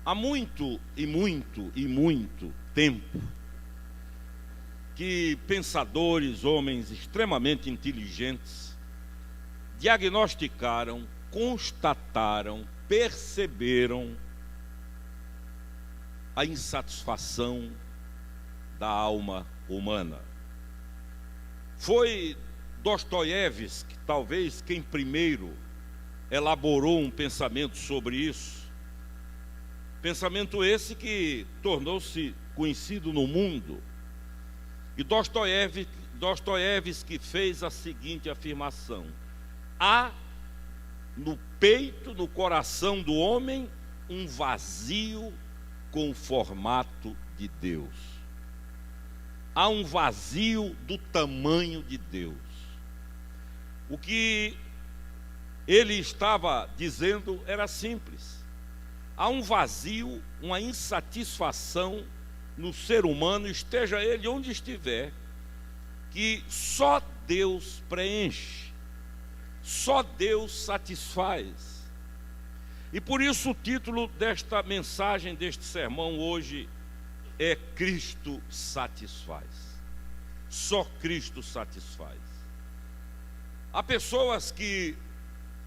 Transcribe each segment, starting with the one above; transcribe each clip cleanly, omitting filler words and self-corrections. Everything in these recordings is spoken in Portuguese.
Há muito e muito e muito tempo que pensadores, homens extremamente inteligentes, diagnosticaram, constataram, perceberam a insatisfação da alma humana. Foi Dostoiévski, talvez, quem primeiro elaborou um pensamento sobre isso. Pensamento esse que tornou-se conhecido no mundo. E Dostoiévski fez a seguinte afirmação: há no peito, no coração do homem, um vazio com o formato de Deus. Há um vazio do tamanho de Deus. O que ele estava dizendo era simples. Há um vazio, uma insatisfação no ser humano, esteja ele onde estiver, que só Deus preenche, só Deus satisfaz. E por isso o título desta mensagem, deste sermão hoje é Cristo satisfaz. Só Cristo satisfaz. Há pessoas que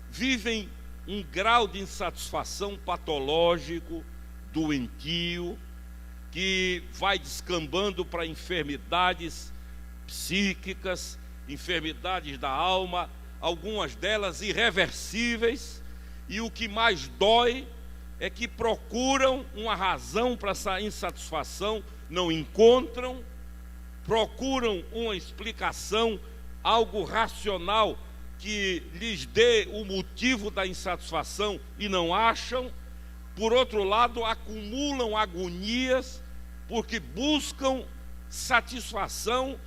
vivem um grau de insatisfação patológico, doentio, que vai descambando para enfermidades psíquicas, enfermidades da alma, algumas delas irreversíveis, e o que mais dói é que procuram uma razão para essa insatisfação, não encontram, procuram uma explicação, algo racional que lhes dê o motivo da insatisfação e não acham. Por outro lado, acumulam agonias porque buscam satisfação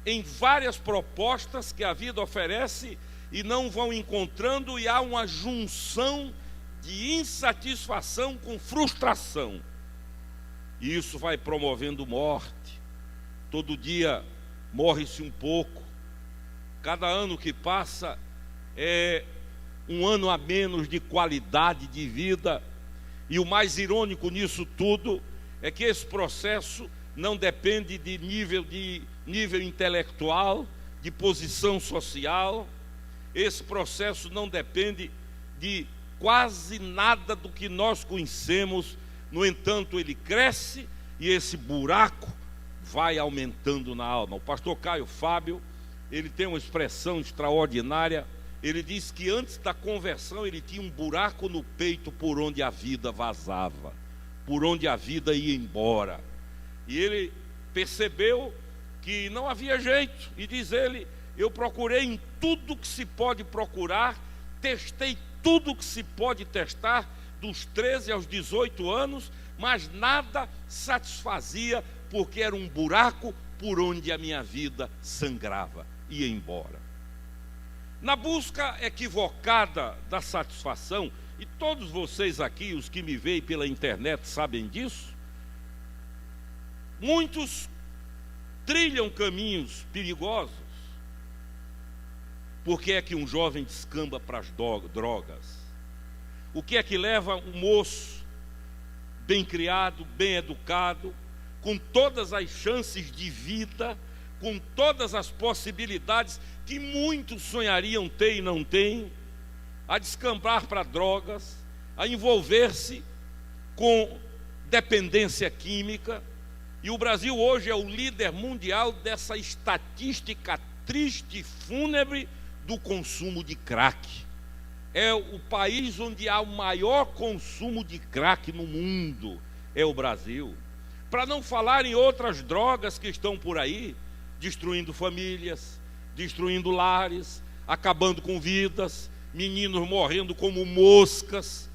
em várias propostas que a vida oferece e não vão encontrando, e há uma junção de insatisfação com frustração. E isso vai promovendo morte. Todo dia morre-se um pouco. Cada ano que passa é um ano a menos de qualidade de vida. E o mais irônico nisso tudo é que esse processo não depende de nível intelectual, de posição social. Esse processo não depende de quase nada do que nós conhecemos. No entanto, ele cresce e esse buraco vai aumentando na alma. O pastor Caio Fábio, ele tem uma expressão extraordinária. Ele diz que antes da conversão ele tinha um buraco no peito por onde a vida vazava, por onde a vida ia embora. E ele percebeu que não havia jeito. E diz ele: eu procurei em tudo que se pode procurar, testei tudo que se pode testar, dos 13 aos 18 anos, mas nada satisfazia, porque era um buraco por onde a minha vida sangrava, ia embora. Na busca equivocada da satisfação, e todos vocês aqui, os que me veem pela internet, sabem disso, muitos trilham caminhos perigosos. Por que é que um jovem descamba para as drogas? O que é que leva um moço bem criado, bem educado, com todas as chances de vida, com todas as possibilidades que muitos sonhariam ter e não têm, a descambar para drogas, a envolver-se com dependência química? E o Brasil hoje é o líder mundial dessa estatística triste e fúnebre do consumo de crack. É o país onde há o maior consumo de crack no mundo, é o Brasil. Para não falar em outras drogas que estão por aí, destruindo famílias, destruindo lares, acabando com vidas, meninos morrendo como moscas.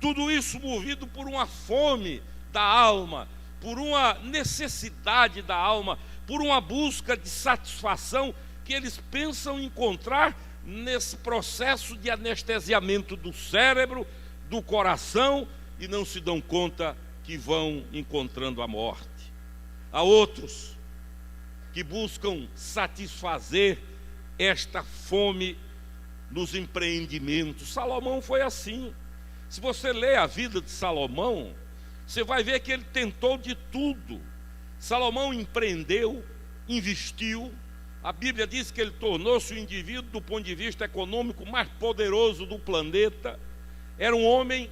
Tudo isso movido por uma fome da alma, por uma necessidade da alma, por uma busca de satisfação que eles pensam encontrar nesse processo de anestesiamento do cérebro, do coração, e não se dão conta que vão encontrando a morte. Há outros que buscam satisfazer esta fome nos empreendimentos. Salomão foi assim. Se você lê a vida de Salomão, você vai ver que ele tentou de tudo. Salomão empreendeu, investiu. A Bíblia diz que ele tornou-se o indivíduo, do ponto de vista econômico, mais poderoso do planeta. Era um homem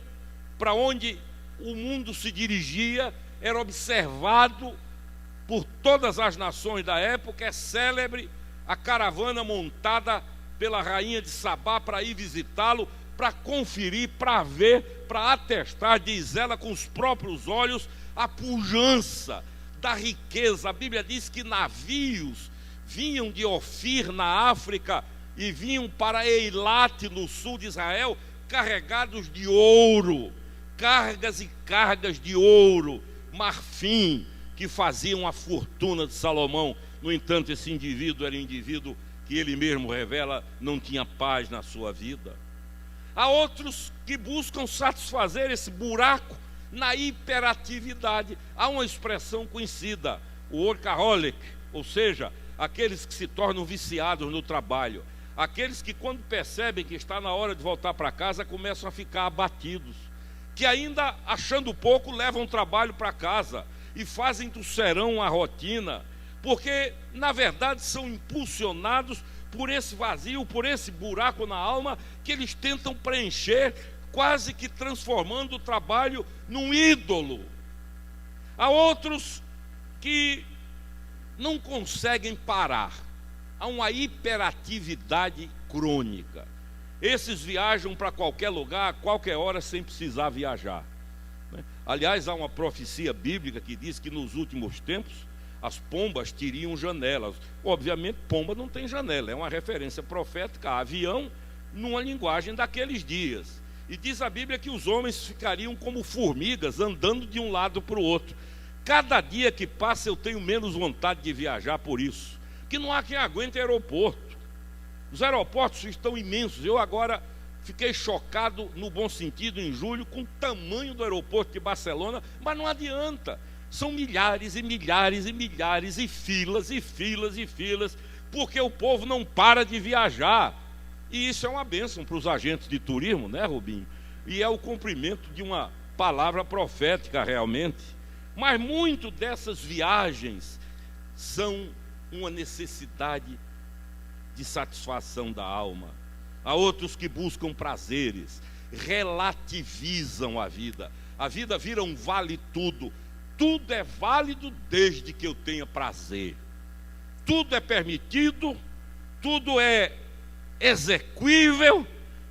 para onde o mundo se dirigia, era observado por todas as nações da época. É célebre a caravana montada pela rainha de Sabá para ir visitá-lo, para conferir, para ver, para atestar, diz ela, com os próprios olhos, a pujança da riqueza. A Bíblia diz que navios vinham de Ofir, na África, e vinham para Eilat, no sul de Israel, carregados de ouro, cargas e cargas de ouro, marfim, que faziam a fortuna de Salomão. No entanto, esse indivíduo era um indivíduo que ele mesmo revela, não tinha paz na sua vida. Há outros que buscam satisfazer esse buraco na hiperatividade. Há uma expressão conhecida, o workaholic, ou seja, aqueles que se tornam viciados no trabalho, aqueles que, quando percebem que está na hora de voltar para casa, começam a ficar abatidos, que ainda, achando pouco, levam o trabalho para casa e fazem do serão uma rotina, porque na verdade são impulsionados por esse vazio, por esse buraco na alma que eles tentam preencher, quase que transformando o trabalho num ídolo. Há outros que não conseguem parar, há uma hiperatividade crônica. Esses viajam para qualquer lugar, a qualquer hora, sem precisar viajar. Aliás, há uma profecia bíblica que diz que nos últimos tempos as pombas teriam janelas. Obviamente, pomba não tem janela, é uma referência profética a avião numa linguagem daqueles dias. E diz a Bíblia que os homens ficariam como formigas, andando de um lado para o outro. Cada dia que passa eu tenho menos vontade de viajar por isso, que não há quem aguente aeroporto. Os aeroportos estão imensos. Eu agora fiquei chocado, no bom sentido, em julho, com o tamanho do aeroporto de Barcelona, mas não adianta. São milhares e milhares e milhares, e filas e filas e filas, porque o povo não para de viajar. E isso é uma bênção para os agentes de turismo, né, Rubinho? E é o cumprimento de uma palavra profética realmente. Mas muito dessas viagens são uma necessidade de satisfação da alma. Há outros que buscam prazeres, relativizam a vida. A vida vira um vale tudo. Tudo é válido desde que eu tenha prazer. Tudo é permitido, tudo é execuível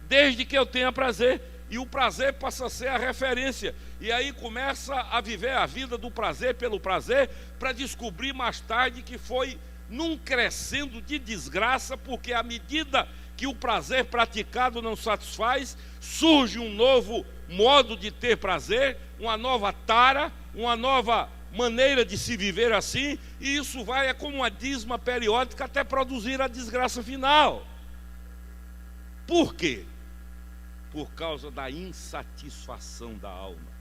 desde que eu tenha prazer. E o prazer passa a ser a referência. E aí começa a viver a vida do prazer pelo prazer, para descobrir mais tarde que foi num crescendo de desgraça, porque à medida que o prazer praticado não satisfaz, surge um novo modo de ter prazer, uma nova tara, uma nova maneira de se viver assim, e isso vai, é como uma dízima periódica, até produzir a desgraça final. Por quê? Por causa da insatisfação da alma.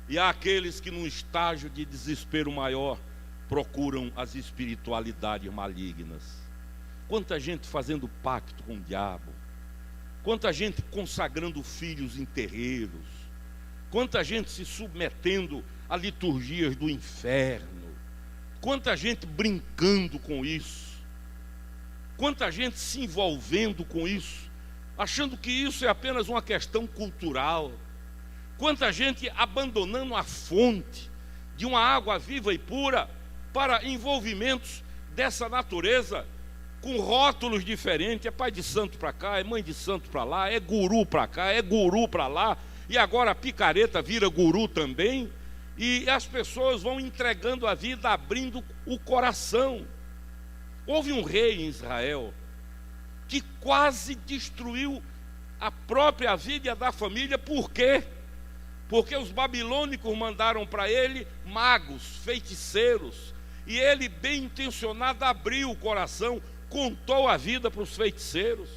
E há aqueles que, num estágio de desespero maior, procuram as espiritualidades malignas. Quanta gente fazendo pacto com o diabo, quanta gente consagrando filhos em terreiros, quanta gente se submetendo a liturgias do inferno, quanta gente brincando com isso, quanta gente se envolvendo com isso, achando que isso é apenas uma questão cultural, quanta gente abandonando a fonte de uma água viva e pura para envolvimentos dessa natureza, com rótulos diferentes. É pai de santo para cá, é mãe de santo para lá, é guru para cá, é guru para lá, e agora a picareta vira guru também, e as pessoas vão entregando a vida, abrindo o coração. Houve um rei em Israel que quase destruiu a própria vida e a da família. Por quê? Porque os babilônicos mandaram para ele magos, feiticeiros, e ele, bem intencionado, abriu o coração, contou a vida para os feiticeiros.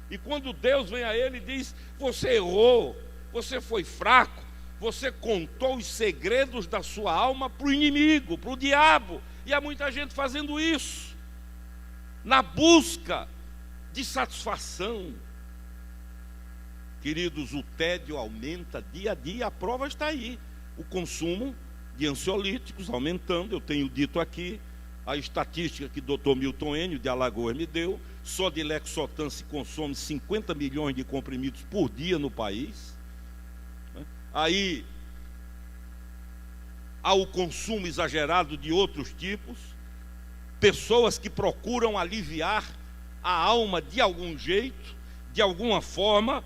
E quando Deus vem a ele e diz: você errou, você foi fraco, você contou os segredos da sua alma para o inimigo, para o diabo. E há muita gente fazendo isso, na busca de satisfação. Queridos, o tédio aumenta dia a dia, a prova está aí. o consumo de ansiolíticos aumentando. Eu tenho dito aqui a estatística que o Dr. Milton Enio de Alagoas me deu: só de Lexotan se consome 50 milhões de comprimidos por dia no país. Aí há o consumo exagerado de outros tipos, pessoas que procuram aliviar a alma de algum jeito, de alguma forma,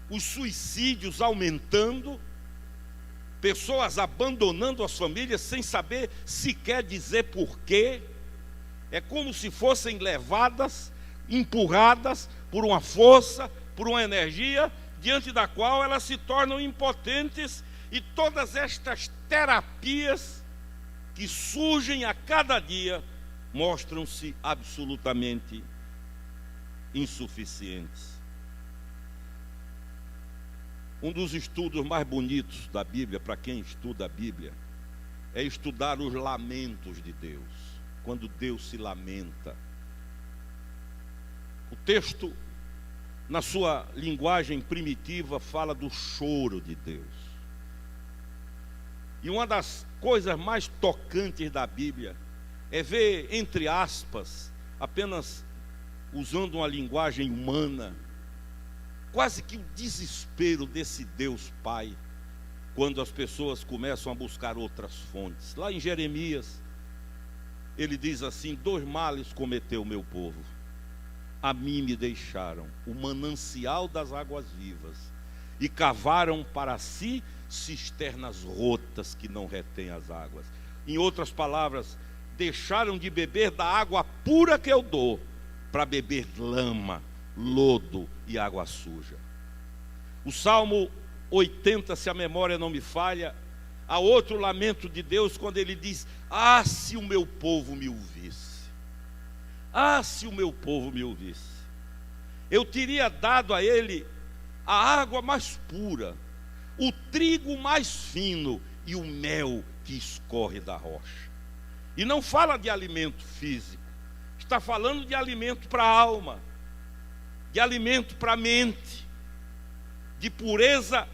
os suicídios aumentando, pessoas abandonando as famílias sem saber sequer dizer porquê. É como se fossem levadas, empurradas por uma força, por uma energia, diante da qual elas se tornam impotentes. E todas estas terapias que surgem a cada dia mostram-se absolutamente insuficientes. Um dos estudos mais bonitos da Bíblia, para quem estuda a Bíblia, é estudar os lamentos de Deus, quando Deus se lamenta. O texto, na sua linguagem primitiva, fala do choro de Deus. E uma das coisas mais tocantes da Bíblia é ver, entre aspas, apenas usando uma linguagem humana, quase que o desespero desse Deus Pai, quando as pessoas começam a buscar outras fontes. Lá em Jeremias, ele diz assim: 2 males cometeu o meu povo. A mim me deixaram o manancial das águas vivas e cavaram para si cisternas rotas que não retêm as águas. Em outras palavras, deixaram de beber da água pura que eu dou para beber lama, lodo e água suja. O Salmo 80, se a memória não me falha, há outro lamento de Deus quando ele diz: ah, se o meu povo me ouvisse, ah, se o meu povo me ouvisse, eu teria dado a ele a água mais pura, o trigo mais fino e o mel que escorre da rocha. E não fala de alimento físico, está falando de alimento para a alma, de alimento para a mente, de pureza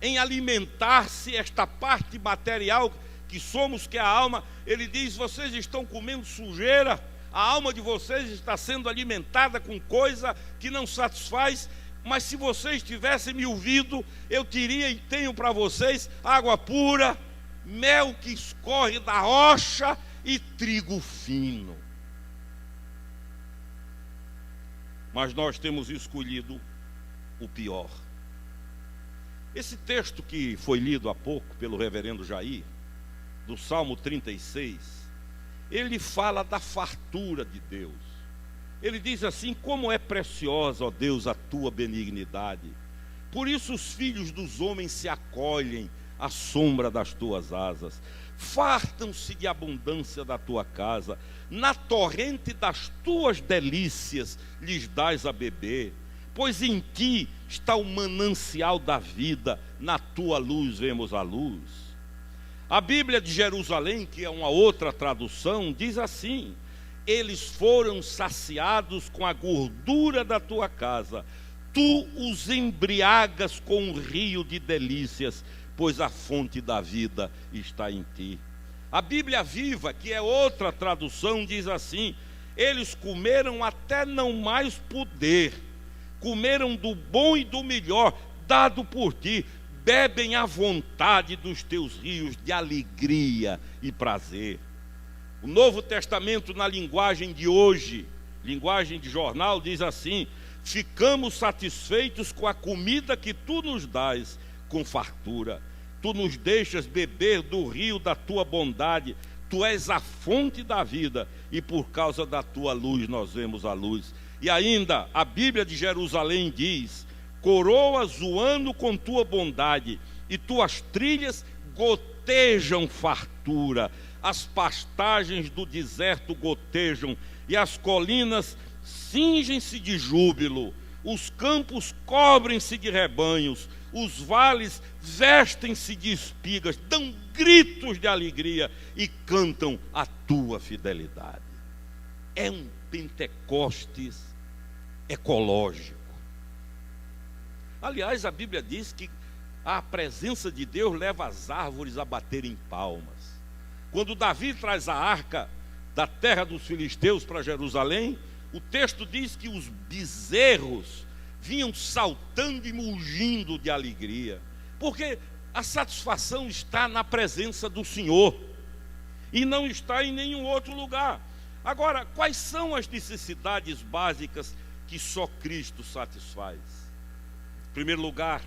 em alimentar-se, esta parte material que somos, que é a alma. Ele diz: vocês estão comendo sujeira, a alma de vocês está sendo alimentada com coisa que não satisfaz. Mas se vocês tivessem me ouvido, eu teria e tenho para vocês água pura, mel que escorre da rocha e trigo fino. Mas nós temos escolhido o pior. Esse texto que foi lido há pouco pelo reverendo Jair, do Salmo 36, ele fala da fartura de Deus. Ele diz assim: como é preciosa, ó Deus, a tua benignidade. Por isso os filhos dos homens se acolhem à sombra das tuas asas. Fartam-se de abundância da tua casa. Na torrente das tuas delícias lhes dás a beber. Pois em ti está o manancial da vida. Na tua luz vemos a luz. A Bíblia de Jerusalém, que é uma outra tradução, diz assim: eles foram saciados com a gordura da tua casa. Tu os embriagas com um rio de delícias, pois a fonte da vida está em ti. A Bíblia Viva, que é outra tradução, diz assim: eles comeram até não mais poder, comeram do bom e do melhor dado por ti, bebem à vontade dos teus rios de alegria e prazer. O Novo Testamento, na linguagem de hoje, linguagem de jornal, diz assim: ficamos satisfeitos com a comida que tu nos dás com fartura. Tu nos deixas beber do rio da tua bondade. Tu és a fonte da vida e por causa da tua luz nós vemos a luz. E ainda a Bíblia de Jerusalém diz: coroas o ano com tua bondade e tuas trilhas gotejam fartura. As pastagens do deserto gotejam e as colinas cingem-se de júbilo. Os campos cobrem-se de rebanhos, os vales vestem-se de espigas, dão gritos de alegria e cantam a tua fidelidade. É um Pentecostes ecológico. Aliás, a Bíblia diz que a presença de Deus leva as árvores a baterem palmas. Quando Davi traz a arca da terra dos filisteus para Jerusalém, o texto diz que os bezerros vinham saltando e mugindo de alegria, porque a satisfação está na presença do Senhor e não está em nenhum outro lugar. Agora, quais são as necessidades básicas que só Cristo satisfaz? Em primeiro lugar,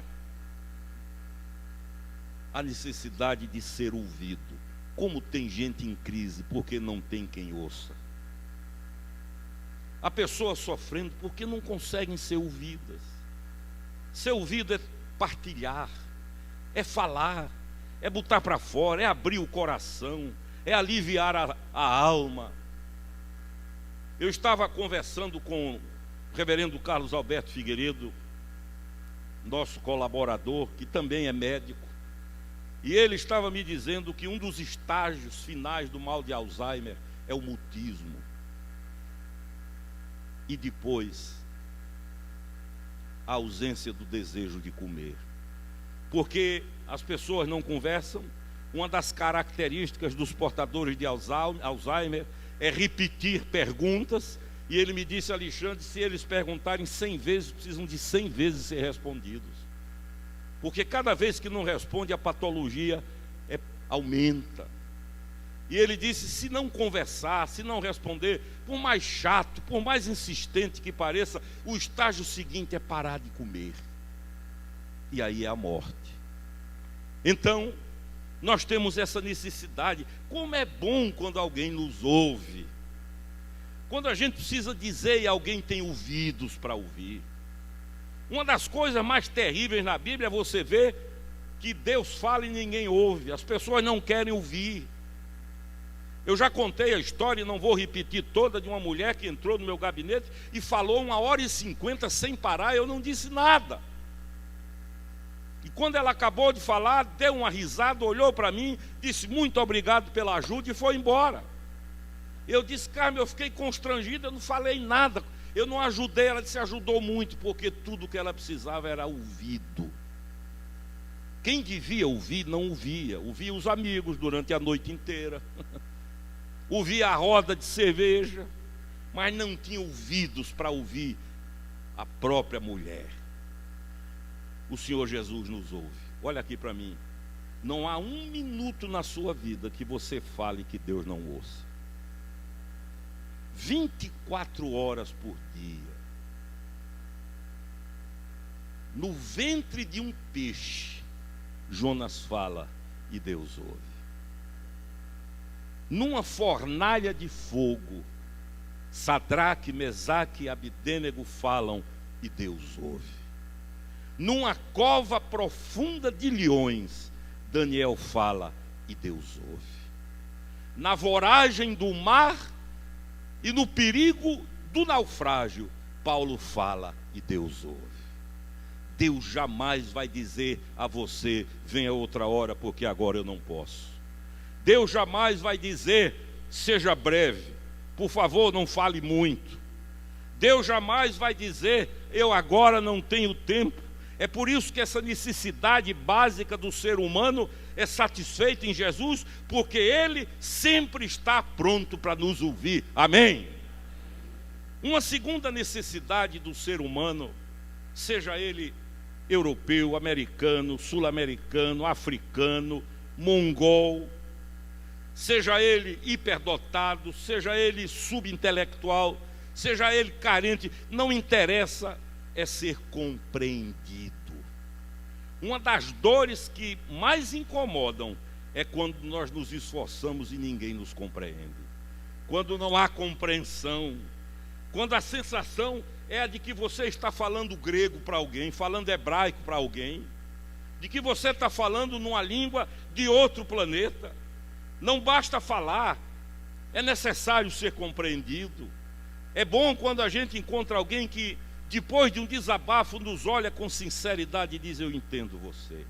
a necessidade de ser ouvido. Como tem gente em crise porque não tem quem ouça. A pessoa sofrendo porque não conseguem ser ouvidas. Ser ouvido é partilhar, é falar, é botar para fora, é abrir o coração, é aliviar a alma. Eu estava conversando com o reverendo Carlos Alberto Figueiredo, nosso colaborador, que também é médico, e ele estava me dizendo que um dos estágios finais do mal de Alzheimer é o mutismo. E depois, a ausência do desejo de comer. Porque as pessoas não conversam. Uma das características dos portadores de Alzheimer é repetir perguntas. E ele me disse: Alexandre, se eles perguntarem 100 vezes, precisam de 100 vezes ser respondidos. Porque cada vez que não responde, a patologia aumenta. E ele disse: se não conversar, se não responder, por mais chato, por mais insistente que pareça, o estágio seguinte é parar de comer. E aí é a morte. Então, nós temos essa necessidade. Como é bom quando alguém nos ouve. Quando a gente precisa dizer e alguém tem ouvidos para ouvir. Uma das coisas mais terríveis na Bíblia é você ver que Deus fala e ninguém ouve. As pessoas não querem ouvir. Eu já contei a história, e não vou repetir toda, de uma mulher que entrou no meu gabinete e falou 1h50 sem parar. Eu não disse nada. E quando ela acabou de falar, deu uma risada, olhou para mim, disse muito obrigado pela ajuda e foi embora. Eu disse: Carmen, eu fiquei constrangido, eu não falei nada. Eu não ajudei, ela disse: ajudou muito, porque tudo que ela precisava era ouvido. Quem devia ouvir, não ouvia. Ouvia os amigos durante a noite inteira. Ouvia a roda de cerveja, mas não tinha ouvidos para ouvir a própria mulher. O Senhor Jesus nos ouve. Olha aqui para mim. Não há um minuto na sua vida que você fale que Deus não ouça. 24 horas por dia. No ventre de um peixe, Jonas fala e Deus ouve. Numa fornalha de fogo, Sadraque, Mesaque e Abdênego falam e Deus ouve. Numa cova profunda de leões, Daniel fala e Deus ouve. Na voragem do mar e no perigo do naufrágio, Paulo fala e Deus ouve. Deus jamais vai dizer a você: venha outra hora porque agora eu não posso. Deus jamais vai dizer: seja breve, por favor não fale muito. Deus jamais vai dizer: eu agora não tenho tempo. É por isso que essa necessidade básica do ser humano é satisfeita em Jesus, porque Ele sempre está pronto para nos ouvir. Amém? Uma segunda necessidade do ser humano, seja ele europeu, americano, sul-americano, africano, mongol, seja ele hiperdotado, seja ele subintelectual, seja ele carente, não interessa, é ser compreendido. Uma das dores que mais incomodam é quando nós nos esforçamos e ninguém nos compreende. Quando não há compreensão, quando a sensação é a de que você está falando grego para alguém, falando hebraico para alguém, de que você está falando numa língua de outro planeta. Não basta falar, é necessário ser compreendido. É bom quando a gente encontra alguém que, depois de um desabafo, nos olha com sinceridade e diz: eu entendo você,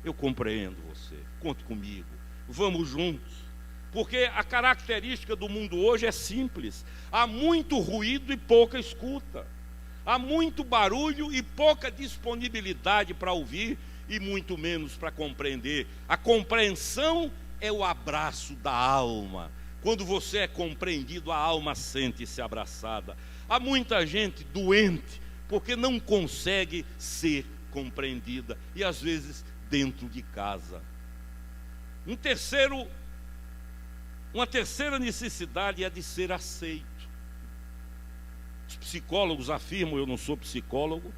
eu compreendo você, conte comigo, vamos juntos. Porque a característica do mundo hoje é simples: há muito ruído e pouca escuta, há muito barulho e pouca disponibilidade para ouvir. e muito menos para compreender. A compreensão é o abraço da alma. Quando você é compreendido, a alma sente-se abraçada. Há muita gente doente porque não consegue ser compreendida, e às vezes dentro de casa. Uma terceira necessidade é de ser aceito. Os psicólogos afirmam, eu não sou psicólogo,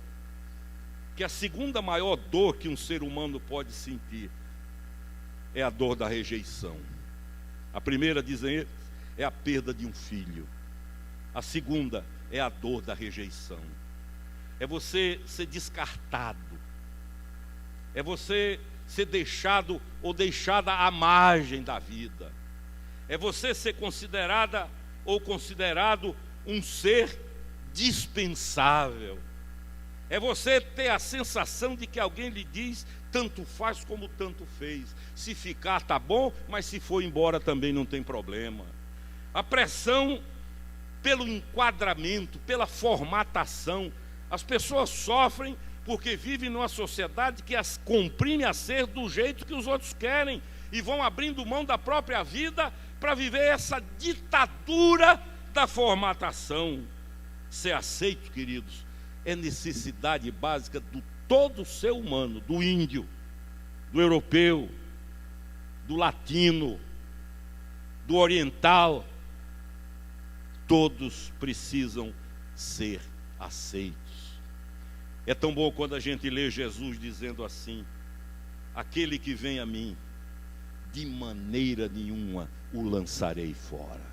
que a segunda maior dor que um ser humano pode sentir é a dor da rejeição. A primeira, dizem eles, é a perda de um filho. A segunda é a dor da rejeição. É você ser descartado. É você ser deixado ou deixada à margem da vida. É você ser considerada ou considerado um ser dispensável. É você ter a sensação de que alguém lhe diz tanto faz como tanto fez. Se ficar tá bom, mas se for embora também não tem problema. A pressão pelo enquadramento, pela formatação. As pessoas sofrem porque vivem numa sociedade que as comprime a ser do jeito que os outros querem e vão abrindo mão da própria vida para viver essa ditadura da formatação. Ser aceito, queridos, é necessidade básica do todo ser humano, do índio, do europeu, do latino, do oriental. Todos precisam ser aceitos. É tão bom quando a gente lê Jesus dizendo assim: aquele que vem a mim, de maneira nenhuma o lançarei fora.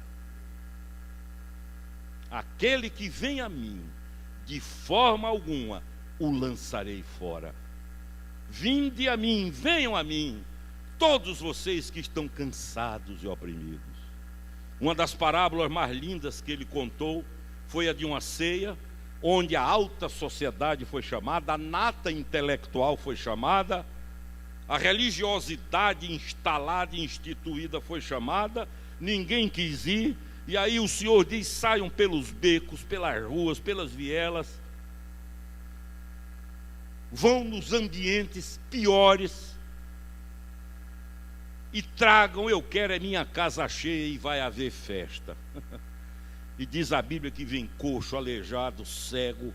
Aquele que vem a mim, de forma alguma o lançarei fora. Vinde a mim, venham a mim, todos vocês que estão cansados e oprimidos. Uma das parábolas mais lindas que ele contou foi a de uma ceia, onde a alta sociedade foi chamada, a nata intelectual foi chamada, a religiosidade instalada e instituída foi chamada, ninguém quis ir, e aí o Senhor diz: saiam pelos becos, pelas ruas, pelas vielas, vão nos ambientes piores e tragam, eu quero é minha casa cheia e vai haver festa. E diz a Bíblia que vem coxo, aleijado, cego,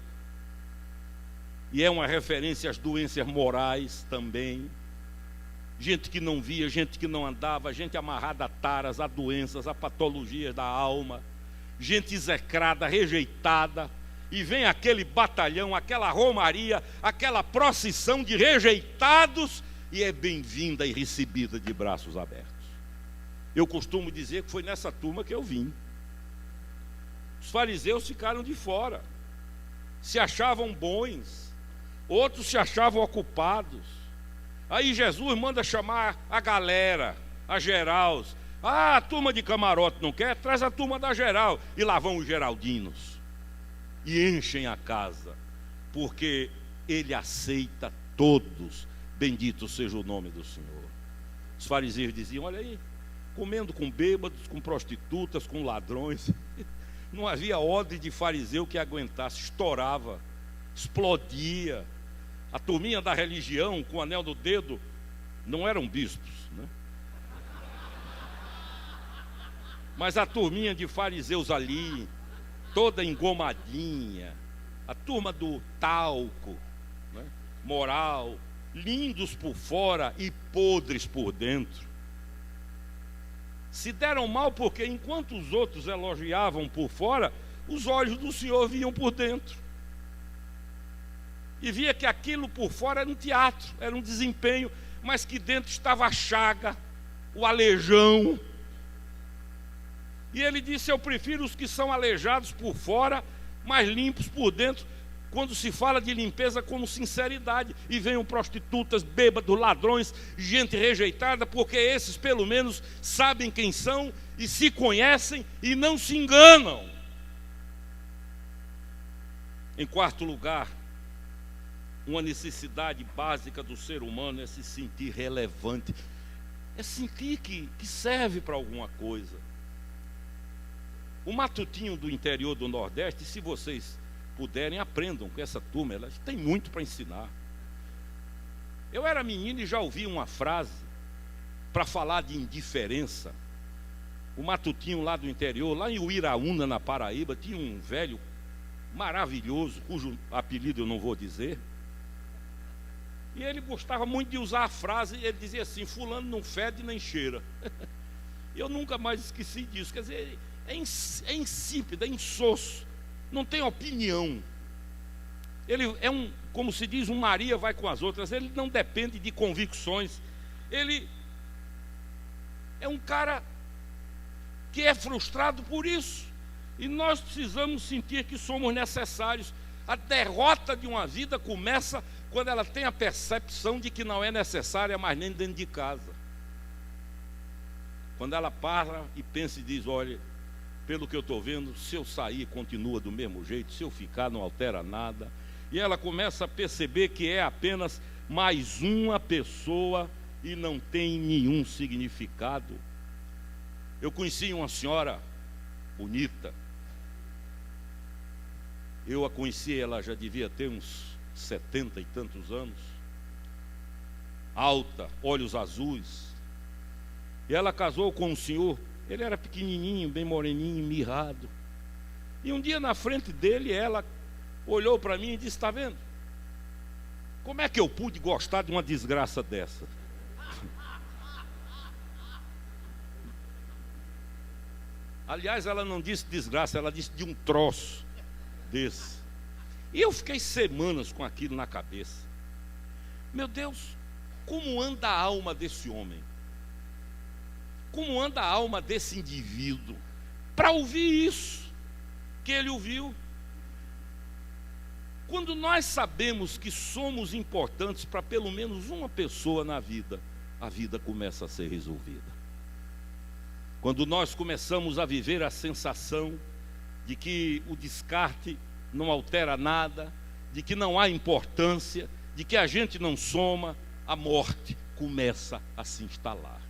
e é uma referência às doenças morais também. Gente que não via, gente que não andava, gente amarrada a taras, a doenças, a patologias da alma, gente execrada, rejeitada, e vem aquele batalhão, aquela romaria, aquela procissão de rejeitados, e é bem-vinda e recebida de braços abertos. Eu costumo dizer que foi nessa turma que eu vim. Os fariseus ficaram de fora, se achavam bons, outros se achavam ocupados. Aí Jesus manda chamar a galera, a geral. Ah, a turma de camarote não quer? Traz a turma da geral. E lá vão os geraldinos e enchem a casa, porque ele aceita todos. Bendito seja o nome do Senhor. Os fariseus diziam: olha aí, comendo com bêbados, com prostitutas, com ladrões. Não havia odre de fariseu que aguentasse, estourava, explodia. A turminha da religião, com o anel no dedo, não eram bispos, né? Mas a turminha de fariseus ali, toda engomadinha, a turma do talco, né? Moral, lindos por fora e podres por dentro. Se deram mal porque enquanto os outros elogiavam por fora, os olhos do Senhor viam por dentro. E via que aquilo por fora era um teatro, era um desempenho, mas que dentro estava a chaga, o aleijão. E ele disse: eu prefiro os que são aleijados por fora, mas limpos por dentro, quando se fala de limpeza com sinceridade. E venham prostitutas, bêbados, ladrões, gente rejeitada, porque esses pelo menos sabem quem são e se conhecem e não se enganam. Em quarto lugar, uma necessidade básica do ser humano é se sentir relevante, é sentir que serve para alguma coisa. O matutinho do interior do Nordeste, se vocês puderem, aprendam com essa turma, elas têm muito para ensinar. Eu era menino e já ouvi uma frase para falar de indiferença. O Matutinho lá do interior, lá em Uiraúna, na Paraíba, tinha um velho maravilhoso, cujo apelido eu não vou dizer. E ele gostava muito de usar a frase, ele dizia assim: fulano não fede nem cheira. Eu nunca mais esqueci disso. Quer dizer, é insípido, é insosso, não tem opinião. Ele é como se diz, um Maria vai com as outras, ele não depende de convicções. Ele é um cara que é frustrado por isso. E nós precisamos sentir que somos necessários. A derrota de uma vida começa quando ela tem a percepção de que não é necessária mais nem dentro de casa. Quando ela para e pensa e diz: olha, pelo que eu estou vendo, se eu sair continua do mesmo jeito, se eu ficar não altera nada. E ela começa a perceber que é apenas mais uma pessoa e não tem nenhum significado. Eu conheci uma senhora bonita. Eu a conheci, ela já devia ter uns 70 e tantos anos. Alta, olhos azuis. E ela casou com um senhor, ele era pequenininho, bem moreninho, mirrado. E um dia na frente dele, ela olhou para mim e disse: está vendo? Como é que eu pude gostar de uma desgraça dessa? Aliás, ela não disse desgraça, ela disse de um troço desse. E eu fiquei semanas com aquilo na cabeça. Meu Deus, como anda a alma desse homem? Como anda a alma desse indivíduo para ouvir isso que ele ouviu? Quando nós sabemos que somos importantes para pelo menos uma pessoa na vida, a vida começa a ser resolvida. Quando nós começamos a viver a sensação de que o descarte não altera nada, de que não há importância, de que a gente não soma, a morte começa a se instalar.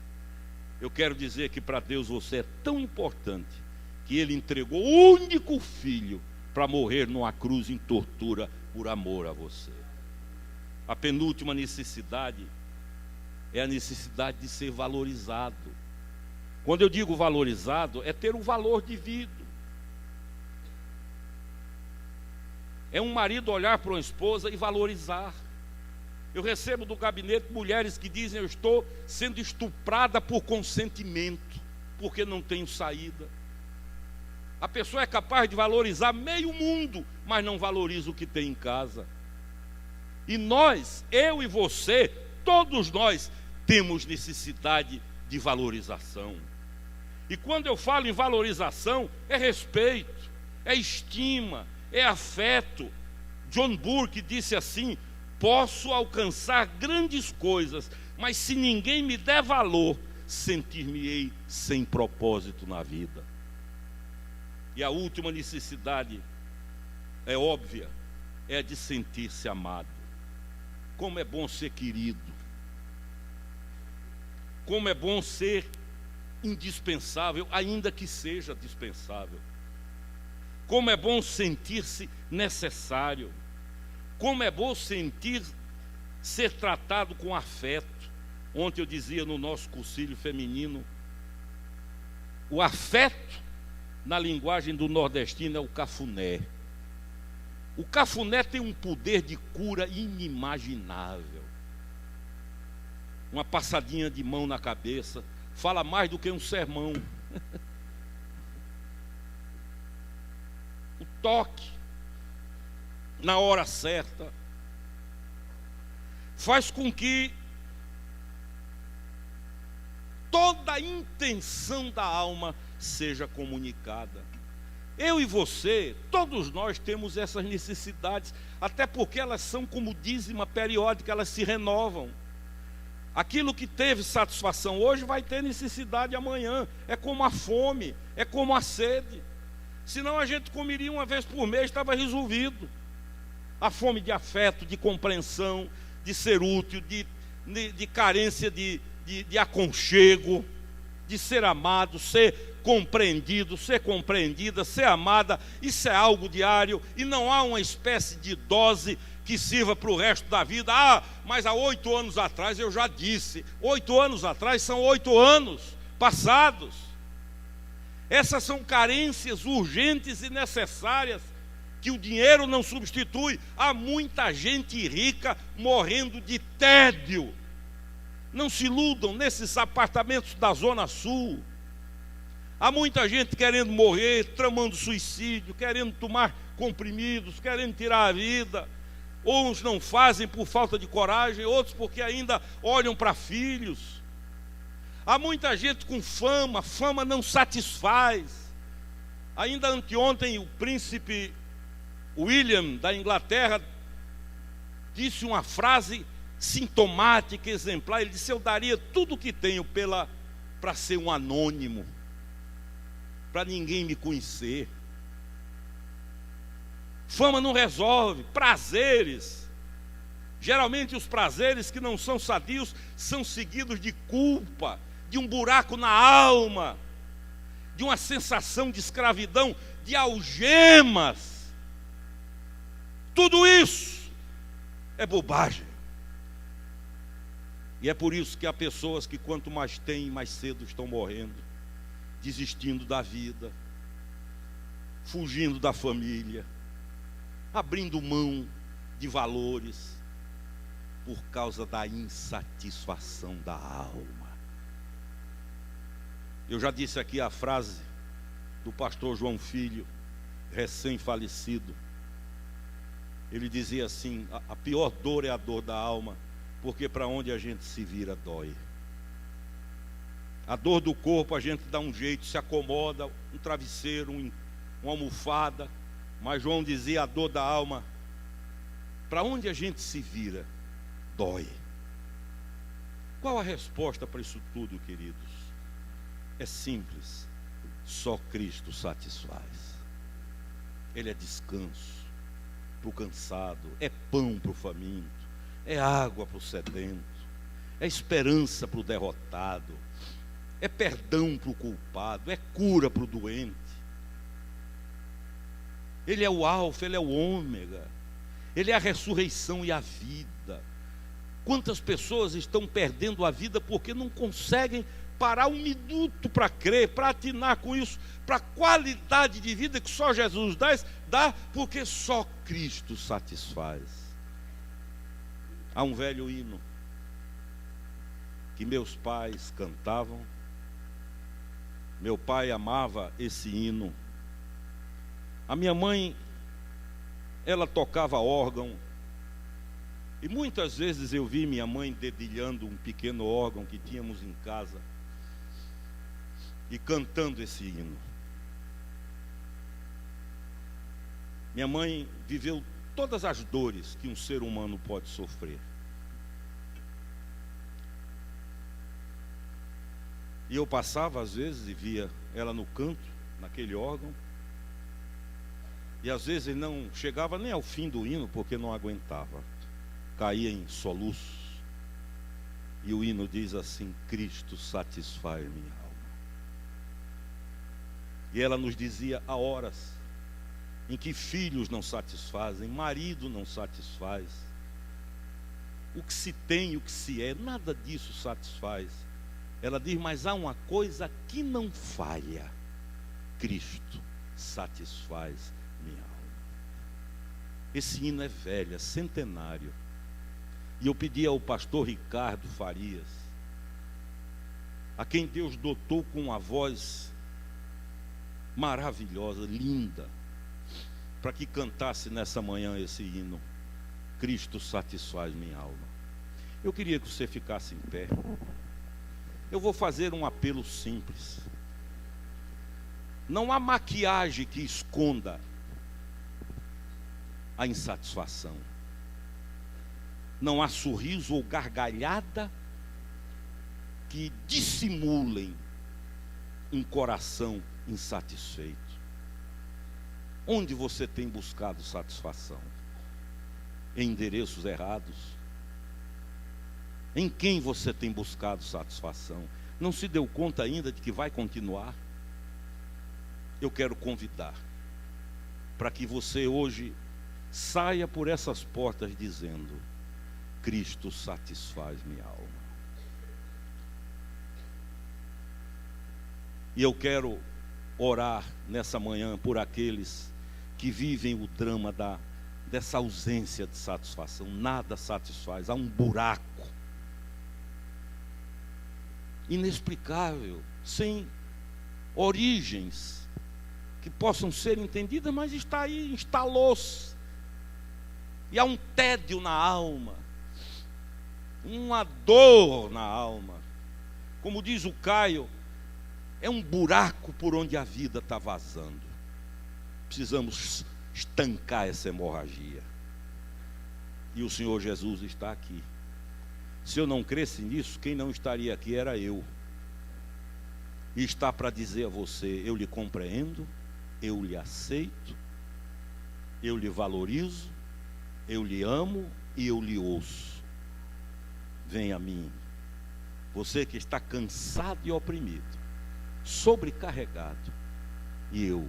Eu quero dizer que para Deus você é tão importante que Ele entregou o único filho para morrer numa cruz em tortura por amor a você. A penúltima necessidade é a necessidade de ser valorizado. Quando eu digo valorizado, é ter um valor devido. É um marido olhar para uma esposa e valorizar. Eu recebo do gabinete mulheres que dizem: eu estou sendo estuprada por consentimento, porque não tenho saída. A pessoa é capaz de valorizar meio mundo, mas não valoriza o que tem em casa. E nós, eu e você, todos nós, temos necessidade de valorização. E quando eu falo em valorização, é respeito, é estima, é afeto. John Burke disse assim: posso alcançar grandes coisas, mas se ninguém me der valor, sentir-me-ei sem propósito na vida. E a última necessidade é óbvia, é a de sentir-se amado. Como é bom ser querido. Como é bom ser indispensável, ainda que seja dispensável. Como é bom sentir-se necessário. Como é bom ser tratado com afeto. Ontem eu dizia no nosso cursilho feminino, o afeto, na linguagem do nordestino, é o cafuné. O cafuné tem um poder de cura inimaginável. Uma passadinha de mão na cabeça fala mais do que um sermão. O toque na hora certa faz com que toda a intenção da alma seja comunicada. Eu e você, todos nós temos essas necessidades, até porque elas são como dízima periódica, elas se renovam. Aquilo que teve satisfação hoje vai ter necessidade amanhã. É como a fome, é como a sede. Senão a gente comeria uma vez por mês, estava resolvido. A fome de afeto, de compreensão, de ser útil, de carência de aconchego, de ser amado, ser compreendido, ser compreendida, ser amada. Isso é algo diário e não há uma espécie de dose que sirva para o resto da vida. Ah, mas há 8 anos atrás eu já disse. 8 anos atrás são 8 anos passados. Essas são carências urgentes e necessárias que o dinheiro não substitui. Há muita gente rica morrendo de tédio. Não se iludam nesses apartamentos da Zona Sul. Há muita gente querendo morrer, tramando suicídio, querendo tomar comprimidos, querendo tirar a vida. Uns não fazem por falta de coragem, outros porque ainda olham para filhos. Há muita gente com fama, fama não satisfaz. Ainda anteontem o príncipe William da Inglaterra disse uma frase sintomática, exemplar. Ele disse: eu daria tudo o que tenho para ser um anônimo, para ninguém me conhecer. Fama não resolve. Prazeres, geralmente os prazeres que não são sadios são seguidos de culpa, de um buraco na alma, de uma sensação de escravidão, de algemas. Tudo isso é bobagem. E é por isso que há pessoas que quanto mais têm, mais cedo estão morrendo, desistindo da vida, fugindo da família, abrindo mão de valores, por causa da insatisfação da alma. Eu já disse aqui a frase do pastor João Filho, recém-falecido. Ele dizia assim: a pior dor é a dor da alma, porque para onde a gente se vira dói. A dor do corpo a gente dá um jeito, se acomoda, um travesseiro, uma almofada. Mas João dizia: a dor da alma, para onde a gente se vira, dói. Qual a resposta para isso tudo, queridos? É simples: só Cristo satisfaz. Ele é descanso para o cansado, é pão para o faminto, é água para o sedento, é esperança para o derrotado, é perdão para o culpado, é cura para o doente. Ele é o alfa, ele é o ômega, ele é a ressurreição e a vida. Quantas pessoas estão perdendo a vida porque não conseguem parar um minuto para crer, para atinar com isso, para a qualidade de vida que só Jesus dá, porque só Cristo satisfaz. Há um velho hino que meus pais cantavam. Meu pai amava esse hino. A minha mãe, ela tocava órgão, e muitas vezes eu vi minha mãe dedilhando um pequeno órgão que tínhamos em casa e cantando esse hino. Minha mãe viveu todas as dores que um ser humano pode sofrer. E eu passava às vezes e via ela no canto, naquele órgão. E às vezes não chegava nem ao fim do hino, porque não aguentava. Caía em soluços. E o hino diz assim: Cristo satisfaz minha alma. E ela nos dizia há horas em que filhos não satisfazem, marido não satisfaz, o que se tem, o que se é, nada disso satisfaz. Ela diz: mas há uma coisa que não falha: Cristo satisfaz minha alma. Esse hino é velho, é centenário. E eu pedi ao pastor Ricardo Farias, a quem Deus dotou com uma voz maravilhosa, linda, para que cantasse nessa manhã esse hino: Cristo satisfaz minha alma. Eu queria que você ficasse em pé. Eu vou fazer um apelo simples. Não há maquiagem que esconda a insatisfação. Não há sorriso ou gargalhada que dissimulem um coração insatisfeito. Onde você tem buscado satisfação? Em endereços errados? Em quem você tem buscado satisfação? Não se deu conta ainda de que vai continuar? Eu quero convidar para que você hoje saia por essas portas dizendo: Cristo satisfaz minha alma. E eu quero orar nessa manhã por aqueles que vivem o drama dessa ausência de satisfação. Nada satisfaz, há um buraco inexplicável, sem origens que possam ser entendidas, mas está aí, instalou-se. E há um tédio na alma, uma dor na alma. Como diz o Caio, é um buraco por onde a vida está vazando. Precisamos estancar essa hemorragia. E o Senhor Jesus está aqui. Se eu não cresce nisso, quem não estaria aqui era eu. E está para dizer a você: eu lhe compreendo, eu lhe aceito, eu lhe valorizo, eu lhe amo e eu lhe ouço. Venha a mim. Você que está cansado e oprimido, sobrecarregado, e eu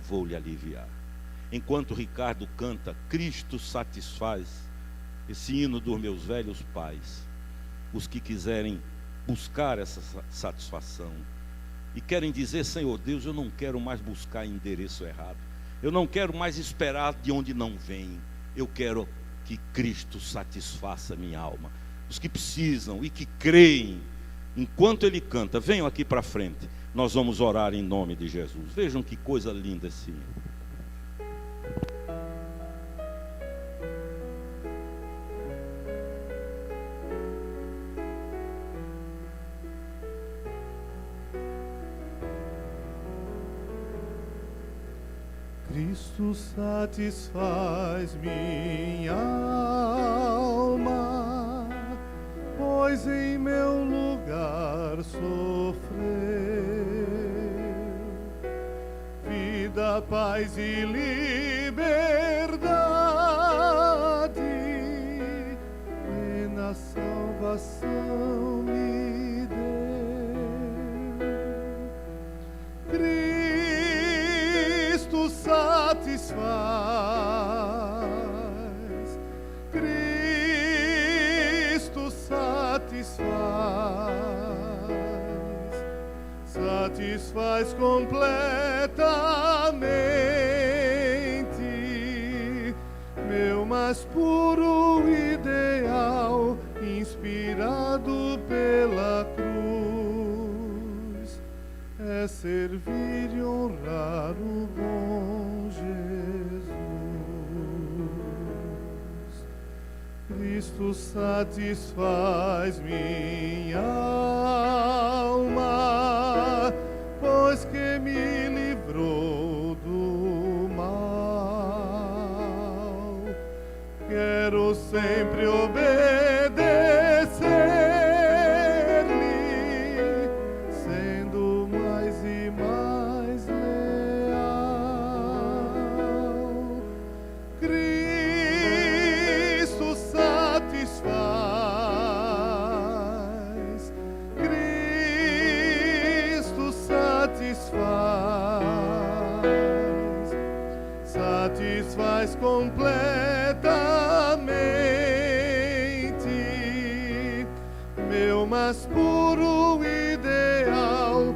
vou lhe aliviar. Enquanto Ricardo canta Cristo satisfaz, esse hino dos meus velhos pais, os que quiserem buscar essa satisfação e querem dizer: Senhor Deus, eu não quero mais buscar endereço errado, eu não quero mais esperar de onde não vem, eu quero que Cristo satisfaça minha alma. Os que precisam e que creem, enquanto ele canta, venham aqui para frente, nós vamos orar em nome de Jesus. Vejam que coisa linda esse hino. Cristo satisfaz minha alma, pois em meu lugar sofreu. Vida, paz e liberdade, plena salvação me deu. Cristo satisfaz, Cristo satisfaz completamente meu mais puro ideal, inspirado pela cruz, é servir e honrar o bom Jesus. Cristo satisfaz minha alma, pois que me livrou do mal. Quero sempre obedecer-lhe, sendo mais e mais leal. Cristo satisfaz, Cristo satisfaz completamente meu mais puro ideal,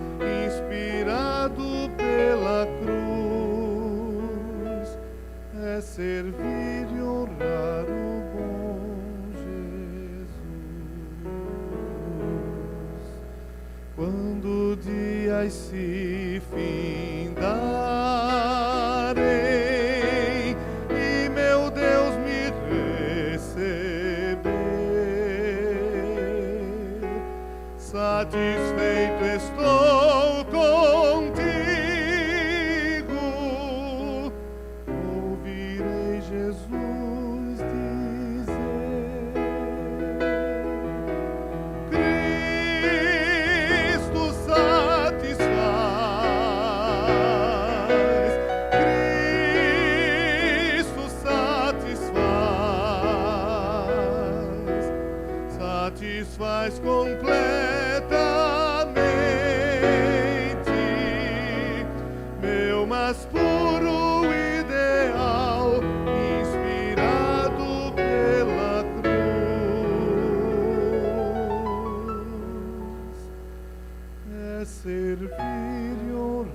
inspirado pela cruz, é servir e honrar o bom Jesus. Quando dias se findarem e meu Deus me receber, satisfeito estou contigo, ouvirei Jesus dizer: Cristo satisfaz, Cristo satisfaz completamente é servir e honrar